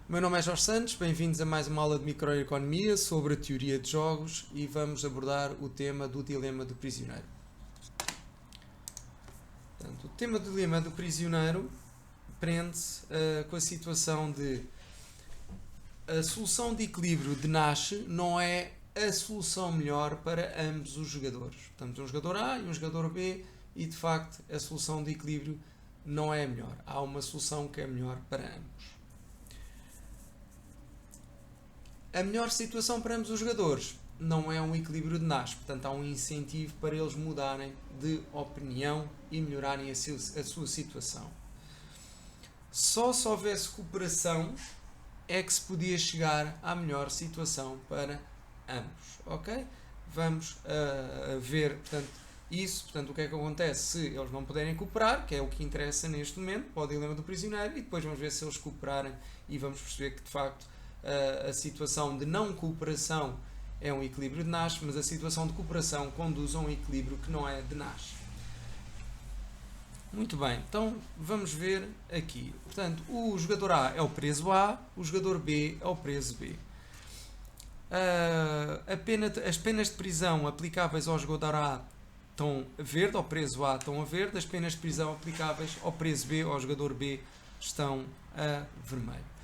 O meu nome é Jorge Santos, bem-vindos a mais uma aula de microeconomia sobre a teoria de jogos e vamos abordar o tema do dilema do prisioneiro. Portanto, o tema do dilema do prisioneiro prende-se com a situação de a solução de equilíbrio de Nash não é a solução melhor para ambos os jogadores. Portanto, um jogador A e um jogador B e, de facto, a solução de equilíbrio não é a melhor. Há uma solução que é melhor para ambos. A melhor situação para ambos os jogadores não é um equilíbrio de Nash, portanto há um incentivo para eles mudarem de opinião e melhorarem a sua situação. Só se houvesse cooperação é que se podia chegar à melhor situação para ambos, ok? Vamos ver, portanto, isso, portanto, o que é que acontece se eles não puderem cooperar, que é o que interessa neste momento, para o dilema do prisioneiro, e depois vamos ver se eles cooperarem e vamos perceber que, de facto, a situação de não cooperação é um equilíbrio de Nash, mas a situação de cooperação conduz a um equilíbrio que não é de Nash. Muito bem, então vamos ver aqui. Portanto, o jogador A é o preso A, o jogador B é o preso B. As penas de prisão aplicáveis ao jogador A estão a verde, ao preso A estão a verde, as penas de prisão aplicáveis ao preso B, ao jogador B, estão a vermelho.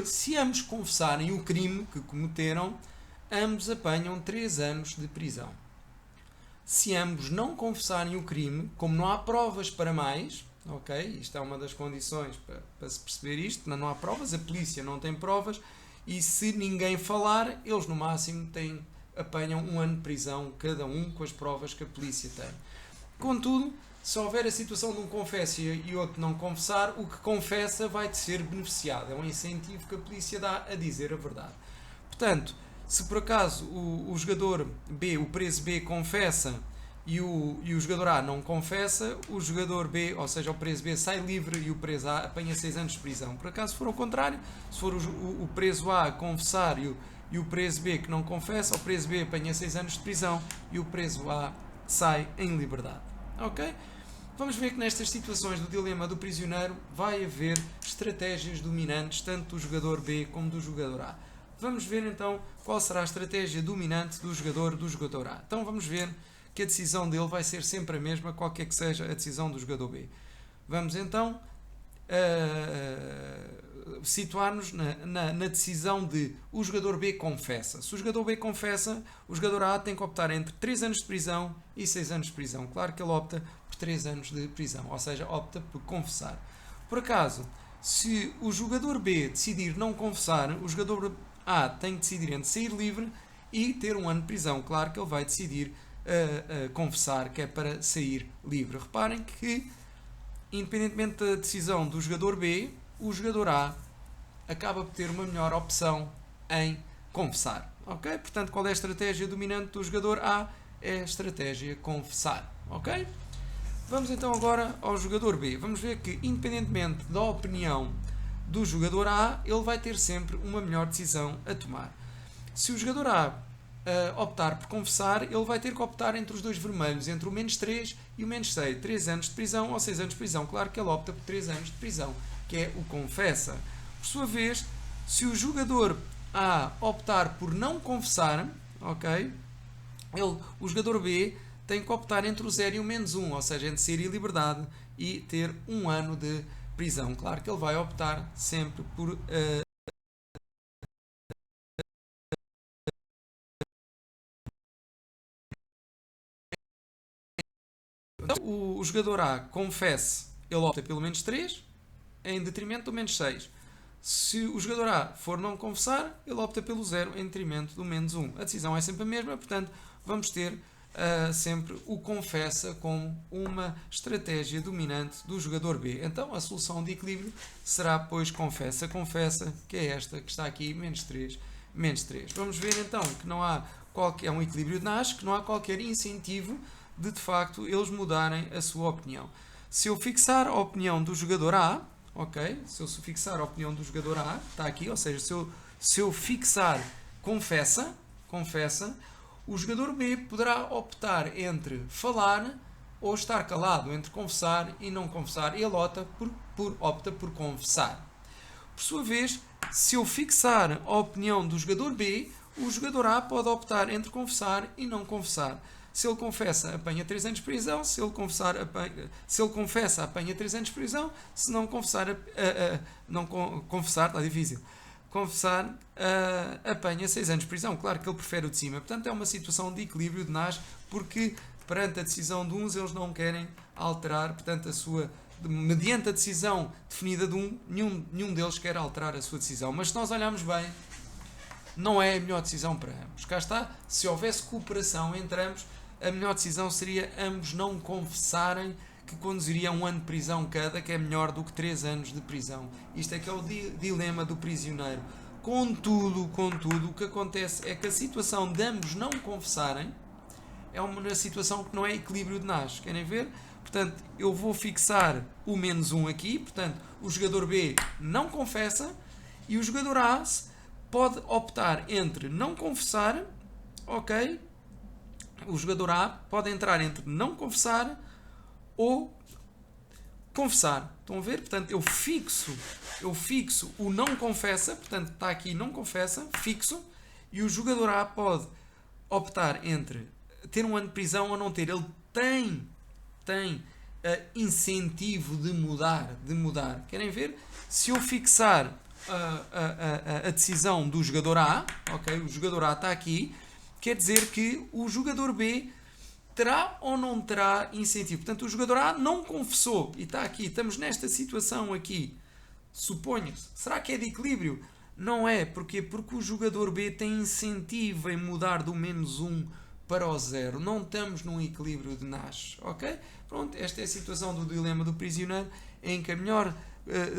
Se ambos confessarem o crime que cometeram, ambos apanham 3 anos de prisão. Se ambos não confessarem o crime, como não há provas para mais, ok? Isto é uma das condições para se perceber isto, não há provas, a polícia não tem provas, e se ninguém falar, eles no máximo apanham 1 ano de prisão cada um com as provas que a polícia tem. Contudo, se houver a situação de um confessa e outro não confessar, o que confessa vai ser beneficiado. É um incentivo que a polícia dá a dizer a verdade. Portanto, se por acaso o jogador B, o preso B, confessa e o jogador A não confessa, o jogador B, ou seja, o preso B, sai livre e o preso A apanha 6 anos de prisão. Por acaso, se for ao contrário, se for o preso A a confessar e o preso B que não confessa, o preso B apanha 6 anos de prisão e o preso A sai em liberdade. Ok? Vamos ver que nestas situações do dilema do prisioneiro vai haver estratégias dominantes tanto do jogador B como do jogador A. Vamos ver então qual será a estratégia dominante do jogador A. Então vamos ver que a decisão dele vai ser sempre a mesma, qualquer que seja a decisão do jogador B. Vamos então situar-nos na decisão de o jogador B confessa. Se o jogador B confessa, o jogador A tem que optar entre 3 anos de prisão e 6 anos de prisão. Claro que ele opta por 3 anos de prisão, ou seja, opta por confessar. Por acaso, se o jogador B decidir não confessar, o jogador A tem que decidir entre sair livre e ter 1 ano de prisão. Claro que ele vai decidir confessar, que é para sair livre. Reparem que, independentemente da decisão do jogador B, o jogador A acaba por ter uma melhor opção em confessar. Ok? Portanto, qual é a estratégia dominante do jogador A? É a estratégia confessar. Ok? Vamos então agora ao jogador B. Vamos ver que, independentemente da opinião do jogador A, ele vai ter sempre uma melhor decisão a tomar. Se o jogador A optar por confessar, ele vai ter que optar entre os dois vermelhos, entre o menos 3 e o menos 6. 3 anos de prisão ou 6 anos de prisão. Claro que ele opta por 3 anos de prisão, que é o confessa. Por sua vez, se o jogador A optar por não confessar, ok, o jogador B tem que optar entre o 0 e o menos 1, ou seja, entre sair em liberdade e ter 1 ano de prisão. Claro que ele vai optar sempre por o jogador A confesse, ele opta pelo menos 3 em detrimento do menos 6. Se o jogador A for não confessar, ele opta pelo 0 em detrimento do menos 1. A decisão é sempre a mesma, portanto, vamos ter sempre o confessa como uma estratégia dominante do jogador B. Então, a solução de equilíbrio será, pois, confessa, que é esta que está aqui, menos 3, menos 3. Vamos ver, então, que não há qualquer, é um equilíbrio de Nash, que não há qualquer incentivo de facto, eles mudarem a sua opinião. Se eu fixar a opinião do jogador A, ok? Se eu fixar a opinião do jogador A, está aqui, ou seja, se eu fixar confessa, o jogador B poderá optar entre falar ou estar calado, entre confessar e não confessar. Ele opta por confessar. Por sua vez, se eu fixar a opinião do jogador B, o jogador A pode optar entre confessar e não confessar. Se ele confessa, apanha 3 anos de prisão. Se ele confessa, apanha 3 anos de prisão. Se não confessar, está difícil. Confessar, apanha 6 anos de prisão. Claro que ele prefere o de cima. Portanto, é uma situação de equilíbrio de nós, porque perante a decisão de uns, eles não querem alterar, portanto, mediante a decisão definida de nenhum deles quer alterar a sua decisão. Mas se nós olharmos bem, não é a melhor decisão para ambos. Cá está, se houvesse cooperação entre ambos, a melhor decisão seria ambos não confessarem, que conduziria a 1 ano de prisão cada, que é melhor do que 3 anos de prisão. Isto é que é o dilema do prisioneiro. Contudo, o que acontece é que a situação de ambos não confessarem é uma situação que não é equilíbrio de nós. Querem ver? Portanto, eu vou fixar o -1 aqui. Portanto, o jogador B não confessa e o jogador A pode optar entre não confessar, ok? O jogador A pode entrar entre não confessar ou confessar. Estão a ver? Portanto, eu fixo o não confessa, portanto, está aqui não confessa, fixo, e o jogador A pode optar entre ter 1 ano de prisão ou não ter. Ele tem incentivo de mudar. Querem ver? Se eu fixar a decisão do jogador A, ok? O jogador A está aqui, quer dizer que o jogador B terá ou não terá incentivo. Portanto, o jogador A não confessou e está aqui. Estamos nesta situação aqui. Suponho-se. Será que é de equilíbrio? Não é. Porquê? Porque o jogador B tem incentivo em mudar do -1 para o 0. Não estamos num equilíbrio de Nash. Ok? Pronto, esta é a situação do dilema do prisioneiro, em que a melhor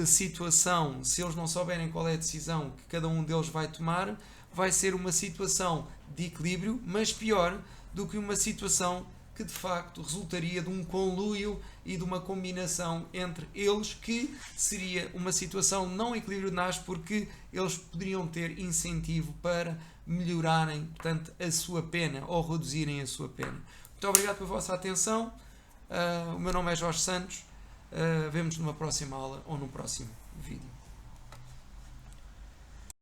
situação, se eles não souberem qual é a decisão que cada um deles vai tomar, vai ser uma situação de equilíbrio, mas pior do que uma situação que de facto resultaria de um conluio e de uma combinação entre eles, que seria uma situação não equilíbrio de Nash, porque eles poderiam ter incentivo para melhorarem, portanto, a sua pena ou reduzirem a sua pena. Muito obrigado pela vossa atenção. O meu nome é Jorge Santos. Vemo-nos numa próxima aula ou no próximo vídeo.